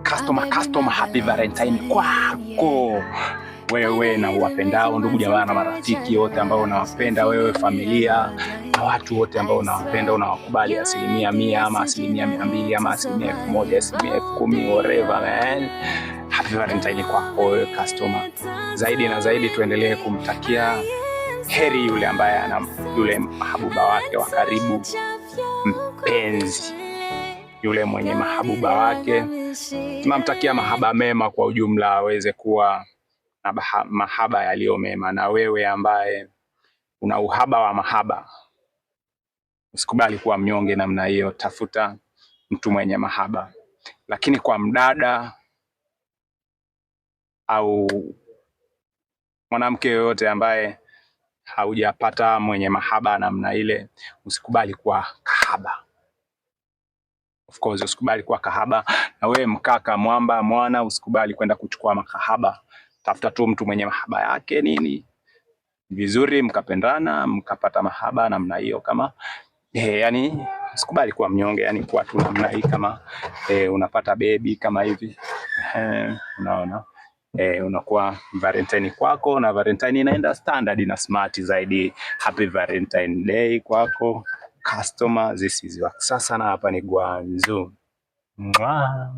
Customer, happy Valentine kwako wewe na uwapendao, ndugu jamaa na marafiki wote ambao unawapenda wewe, familia na watu wote ambao unawapenda, unawakubali 100% ama 200% ama 1000%, 10,000, whatever man. Happy Valentine kwako wewe customer. Zaidi na zaidi tuendelee kumtakia heri yule ambaye ana yule mahabuba wake wa karibu, mpenzi yule mwenye mahabuba wake. Tunamtakia mahaba mema kwa ujumla, aweze kuwa na mahaba yaliyo mema. Na wewe ambaye una uhaba wa mahaba, usikubali kuwa mnyonge namna hiyo, tafuta mtu mwenye mahaba. Lakini kwa mdada au mwanamke yoyote ambaye haujapata mwenye mahaba namna ile, usikubali kuwa kahaba. Of course usikubali kuwa kahaba. Na wewe mkaka, mwamba, mwana, usikubali kwenda kuchukua makahaba. Tafuta tu mtu mwenye mahaba yake nini vizuri, mkapendana, mkapata mahaba namna hiyo. Kama yani usikubali kuwa mnyonge, yani kuwa tu namna hii kama unapata baby kama hivi. Unaona, unakuwa Valentine kwako, na Valentine inaenda standard na smart zaidi. Happy Valentine Day kwako customer. This is Waksasa na hapa ni Gwanzo. Mwah.